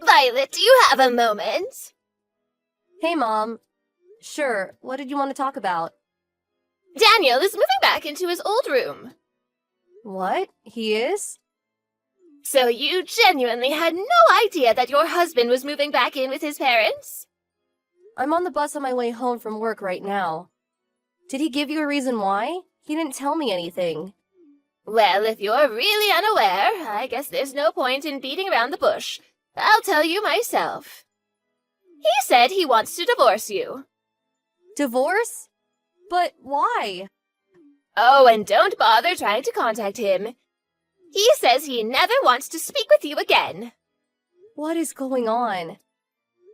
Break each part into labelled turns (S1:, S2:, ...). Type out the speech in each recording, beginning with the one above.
S1: Violet, do you have a moment?
S2: Hey, Mom. Sure, what did you want to talk about?
S1: Daniel is moving back into his old room.
S2: What? He is?
S1: So you genuinely had no idea that your husband was moving back in with his parents?
S2: I'm on the bus on my way home from work right now. Did he give you a reason why? He didn't tell me anything.
S1: Well, if you're really unaware, I guess there's no point in beating around the bush. I'll tell you myself. He said he wants to divorce you.
S2: Divorce? But why?
S1: Oh, and don't bother trying to contact him. He says he never wants to speak with you again.
S2: What is going on?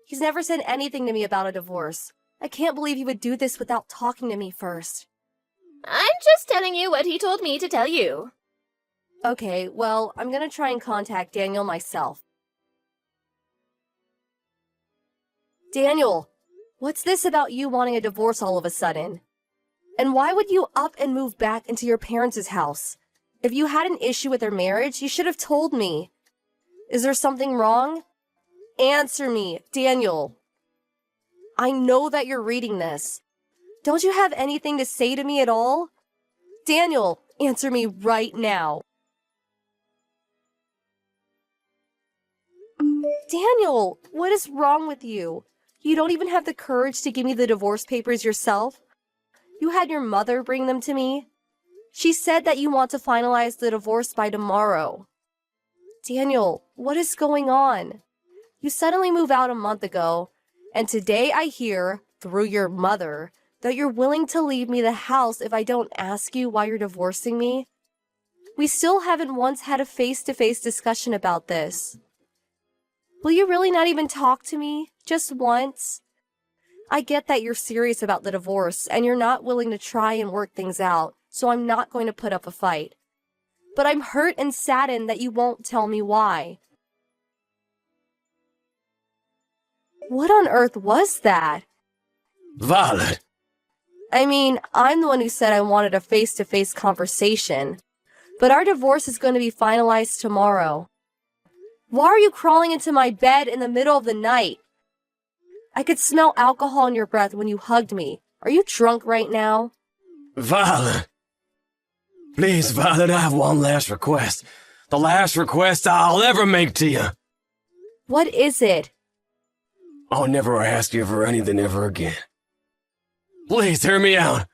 S2: He's never said anything to me about a divorce. I can't believe he would do this without talking to me first.
S1: I'm just telling you what he told me to tell you.
S2: Okay, well, I'm gonna try and contact Daniel myself. Daniel, what's this about you wanting a divorce all of a sudden? And why would you up and move back into your parents' house? If you had an issue with their marriage, you should have told me. Is there something wrong? Answer me, Daniel. I know that you're reading this. Don't you have anything to say to me at all? Daniel, answer me right now. Daniel, what is wrong with you? You don't even have the courage to give me the divorce papers yourself? You had your mother bring them to me? She said that you want to finalize the divorce by tomorrow. Daniel, what is going on? You suddenly moved out a month ago, and today I hear, through your mother, that you're willing to leave me the house if I don't ask you why you're divorcing me? We still haven't once had a face-to-face discussion about this. Will you really not even talk to me? Just once? I get that you're serious about the divorce, and you're not willing to try and work things out, so I'm not going to put up a fight. But I'm hurt and saddened that you won't tell me why. What on earth was that?
S3: Violet!
S2: I mean, I'm the one who said I wanted a face-to-face conversation. But our divorce is going to be finalized tomorrow. Why are you crawling into my bed in the middle of the night? I could smell alcohol in your breath when you hugged me. Are you drunk right now?
S3: Violet! Please, Violet, I have one last request. The last request I'll ever make to you.
S2: What is it?
S3: I'll never ask you for anything ever again. Please, hear me out.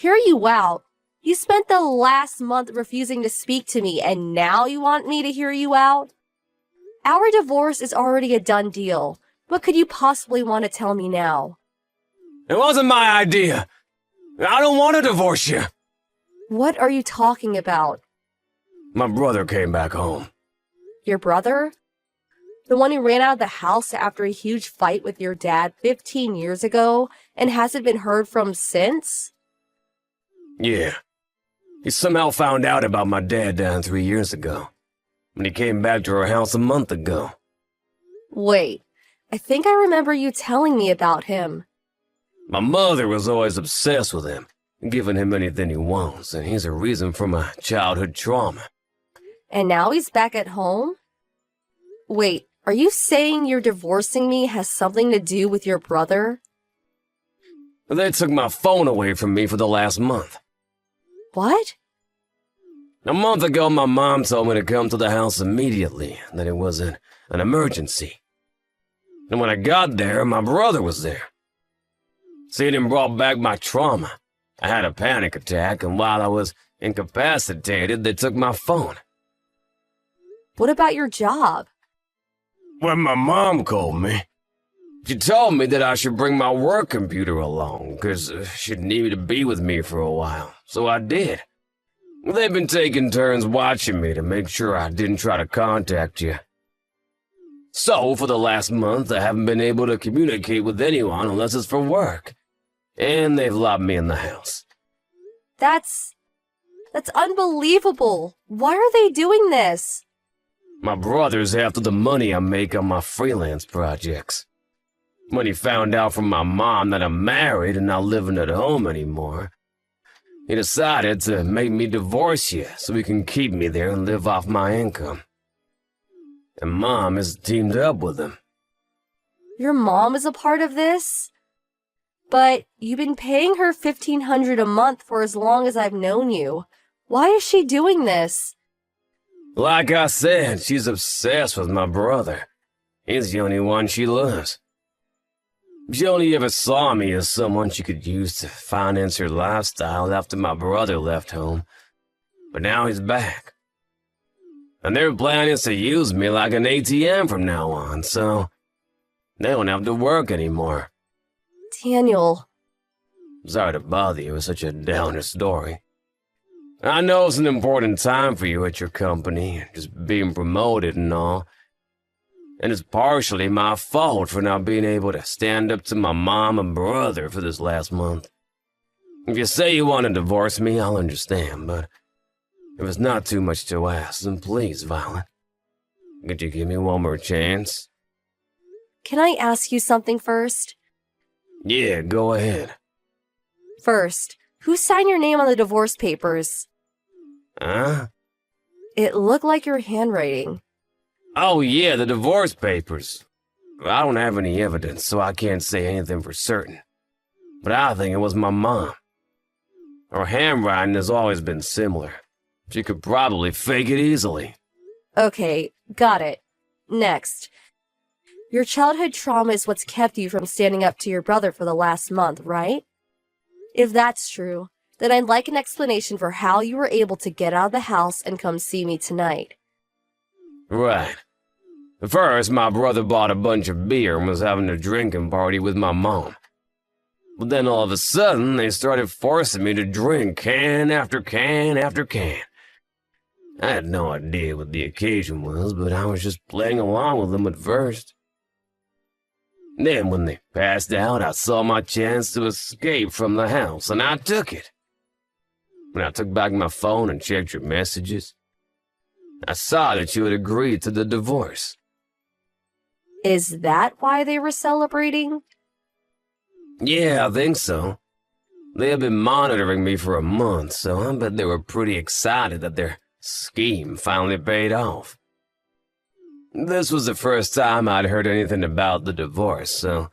S2: Hear you out? You spent the last month refusing to speak to me, and now you want me to hear you out? Our divorce is already a done deal. What could you possibly want to tell me now?
S3: It wasn't my idea. I don't want to divorce you.
S2: What are you talking about?
S3: My brother came back home.
S2: Your brother? The one who ran out of the house after a huge fight with your dad 15 years ago and hasn't been heard from since?
S3: Yeah. He somehow found out about my dad dying 3 years ago. When he came back to our house a month ago.
S2: Wait, I think I remember you telling me about him.
S3: My mother was always obsessed with him, giving him anything he wants, and he's a reason for my childhood trauma.
S2: And now he's back at home? Wait, are you saying you're divorcing me has something to do with your brother?
S3: They took my phone away from me for the last month.
S2: What?
S3: A month ago, my mom told me to come to the house immediately, that it was an emergency. And when I got there, my brother was there. Seeing him brought back my trauma. I had a panic attack, and while I was incapacitated, they took my phone.
S2: What about your job?
S3: When my mom called me, she told me that I should bring my work computer along, because she'd need to be with me for a while, so I did. They've been taking turns watching me to make sure I didn't try to contact you. So, for the last month, I haven't been able to communicate with anyone unless it's for work. And they've locked me in the house.
S2: That's unbelievable. Why are they doing this?
S3: My brother's after the money I make on my freelance projects. When he found out from my mom that I'm married and not living at home anymore, he decided to make me divorce you so he can keep me there and live off my income. and Mom is teamed up with him.
S2: Your mom is a part of this? But you've been paying her $1,500 a month for as long as I've known you. Why is she doing this?
S3: Like I said, she's obsessed with my brother. He's the only one she loves. She only ever saw me as someone she could use to finance her lifestyle after my brother left home. But now he's back. And their plan is to use me like an ATM from now on, so they don't have to work anymore.
S2: Daniel.
S3: Sorry to bother you with such a downer story. I know it's an important time for you at your company, just being promoted and all. And it's partially my fault for not being able to stand up to my mom and brother for this last month. If you say you want to divorce me, I'll understand, but if it's not too much to ask, then please, Violet, could you give me one more chance?
S2: Can I ask you something first?
S3: Yeah, go ahead.
S2: First, who signed your name on the divorce papers?
S3: Huh?
S2: It looked like your handwriting.
S3: Oh yeah, the divorce papers. I don't have any evidence, so I can't say anything for certain. But I think it was my mom. Her handwriting has always been similar. She could probably fake it easily.
S2: Okay, got it. Next. Your childhood trauma is what's kept you from standing up to your brother for the last month, right? If that's true, then I'd like an explanation for how you were able to get out of the house and come see me tonight.
S3: Right. First, my brother bought a bunch of beer and was having a drinking party with my mom. But then all of a sudden, they started forcing me to drink can after can after can. I had no idea what the occasion was, but I was just playing along with them at first. Then, when they passed out, I saw my chance to escape from the house, and I took it. When I took back my phone and checked your messages, I saw that you had agreed to the divorce.
S2: Is that why they were celebrating?
S3: Yeah, I think so. They have been monitoring me for a month, so I bet they were pretty excited that their scheme finally paid off. This was the first time I'd heard anything about the divorce, so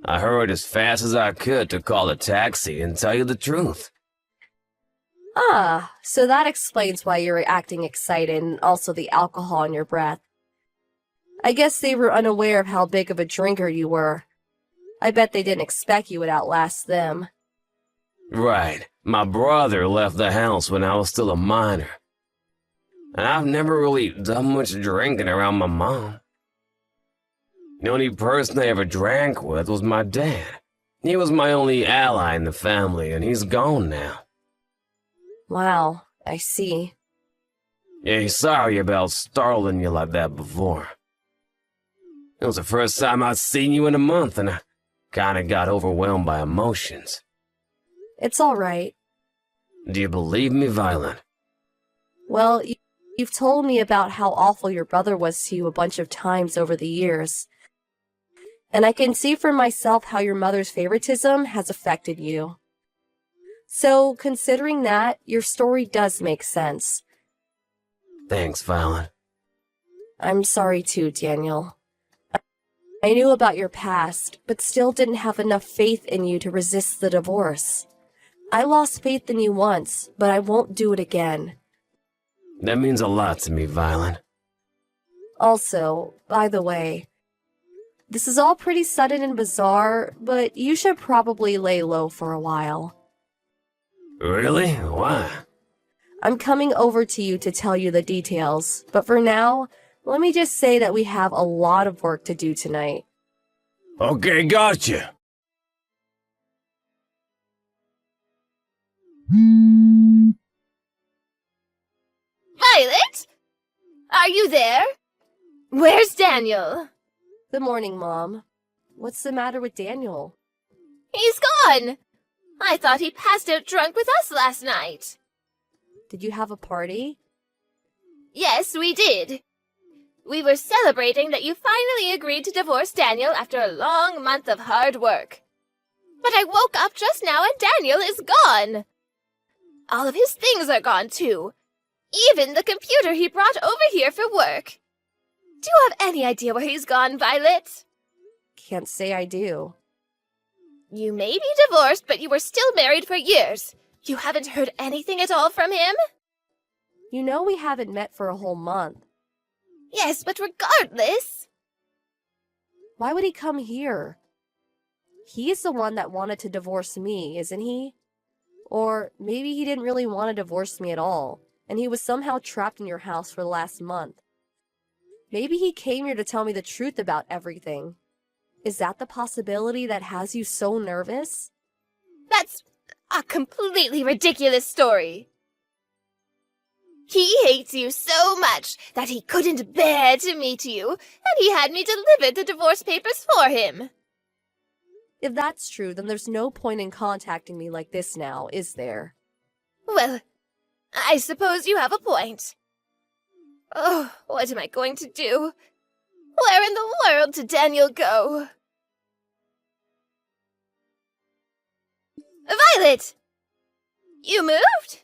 S3: I hurried as fast as I could to call a taxi and tell you the truth.
S2: Ah, so that explains why you were acting excited and also the alcohol in your breath. I guess they were unaware of how big of a drinker you were. I bet they didn't expect you would outlast them.
S3: Right. My brother left the house when I was still a minor. And I've never really done much drinking around my mom. The only person I ever drank with was my dad. He was my only ally in the family, and he's gone now.
S2: Wow, I see.
S3: Yeah, sorry about startling you like that before. It was the first time I'd seen you in a month, and I kinda got overwhelmed by emotions.
S2: It's all right.
S3: Do you believe me, Violet?
S2: Well, you've told me about how awful your brother was to you a bunch of times over the years. And I can see for myself how your mother's favoritism has affected you. So, considering that, your story does make sense.
S3: Thanks, Violet.
S2: I'm sorry too, Daniel. I knew about your past, but still didn't have enough faith in you to resist the divorce. I lost faith in you once, but I won't do it again.
S3: That means a lot to me, Violet.
S2: Also, by the way, this is all pretty sudden and bizarre, but you should probably lay low for a while.
S3: Really? Why?
S2: I'm coming over to you to tell you the details, but for now, let me just say that we have a lot of work to do tonight.
S3: Okay, gotcha.
S1: Violet? Are you there? Where's Daniel?
S2: Good morning, Mom. What's the matter with Daniel?
S1: He's gone! I thought he passed out drunk with us last night.
S2: Did you have a party?
S1: Yes, we did. We were celebrating that you finally agreed to divorce Daniel after a long month of hard work. But I woke up just now and Daniel is gone. All of his things are gone too. Even the computer he brought over here for work. Do you have any idea where he's gone, Violet?
S2: Can't say I do.
S1: You may be divorced, but you were still married for years. You haven't heard anything at all from him?
S2: You know we haven't met for a whole month.
S1: Yes, but regardless.
S2: Why would he come here? He's the one that wanted to divorce me, isn't he? Or maybe he didn't really want to divorce me at all, and he was somehow trapped in your house for the last month. Maybe he came here to tell me the truth about everything. Is that the possibility that has you so nervous?
S1: That's a completely ridiculous story. He hates you so much that he couldn't bear to meet you, and he had me deliver the divorce papers for him.
S2: If that's true, then there's no point in contacting me like this now, is there?
S1: Well, I suppose you have a point. Oh, what am I going to do? Where in the world did Daniel go? Violet! You moved?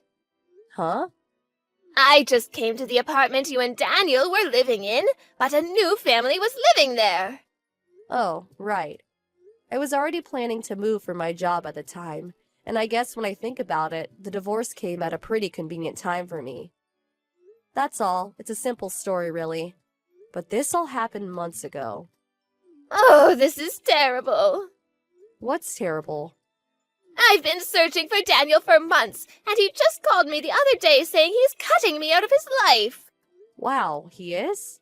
S2: Huh?
S1: I just came to the apartment you and Daniel were living in, but a new family was living there.
S2: Oh, right. I was already planning to move for my job at the time, and I guess when I think about it, the divorce came at a pretty convenient time for me. That's all. It's a simple story, really. But this all happened months ago.
S1: Oh, this is terrible.
S2: What's terrible?
S1: I've been searching for Daniel for months, and he just called me the other day saying he's cutting me out of his life.
S2: Wow, he is?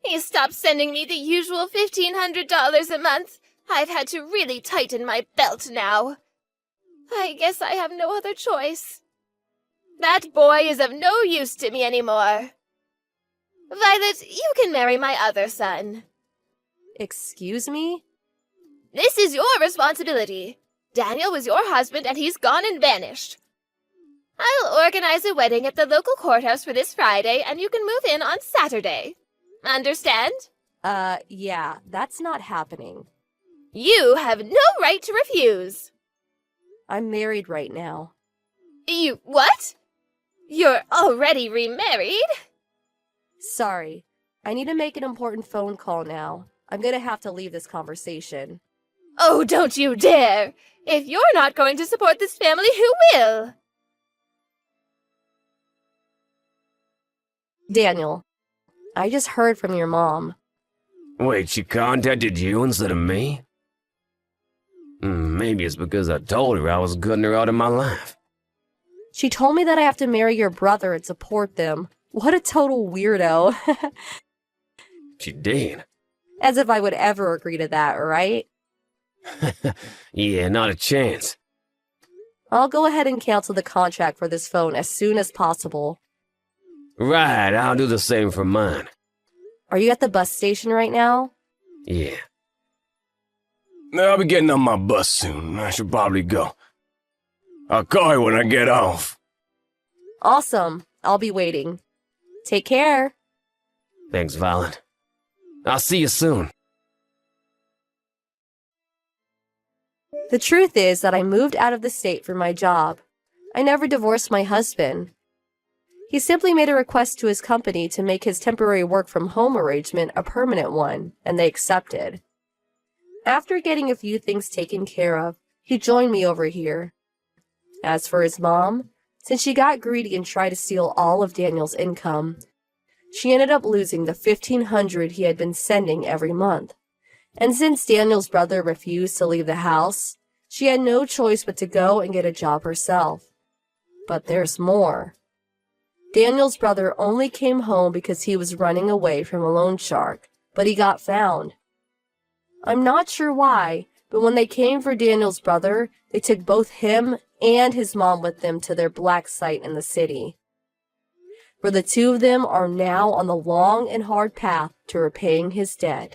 S1: He stopped sending me the usual $1,500 a month. I've had to really tighten my belt now. I guess I have no other choice. That boy is of no use to me anymore. Violet, you can marry my other son.
S2: Excuse me?
S1: This is your responsibility. Daniel was your husband and he's gone and vanished. I'll organize a wedding at the local courthouse for this Friday and you can move in on Saturday. Understand?
S2: Yeah, that's not happening.
S1: You have no right to refuse.
S2: I'm married right now.
S1: You what? You're already remarried?
S2: Sorry, I need to make an important phone call now. I'm gonna have to leave this conversation.
S1: Oh, don't you dare! If you're not going to support this family, who will?
S2: Daniel, I just heard from your mom.
S3: Wait, she contacted you instead of me? Maybe it's because I told her I was cutting her out of my life.
S2: She told me that I have to marry your brother and support them. What a total weirdo.
S3: She did.
S2: As if I would ever agree to that, right?
S3: Yeah, not a chance.
S2: I'll go ahead and cancel the contract for this phone as soon as possible.
S3: Right, I'll do the same for mine.
S2: Are you at the bus station right now?
S3: Yeah. I'll be getting on my bus soon. I should probably go. I'll call you when I get off.
S2: Awesome. I'll be waiting. Take care.
S3: Thanks, Violet. I'll see you soon.
S2: The truth is that I moved out of the state for my job. I never divorced my husband. He simply made a request to his company to make his temporary work-from-home arrangement a permanent one, and they accepted. After getting a few things taken care of, he joined me over here. As for his mom, since she got greedy and tried to steal all of Daniel's income, she ended up losing the $1,500 he had been sending every month. And since Daniel's brother refused to leave the house, she had no choice but to go and get a job herself. But there's more. Daniel's brother only came home because he was running away from a loan shark, but he got found. I'm not sure why, but when they came for Daniel's brother, they took both him and his mom with them to their black site in the city, where the two of them are now on the long and hard path to repaying his debt.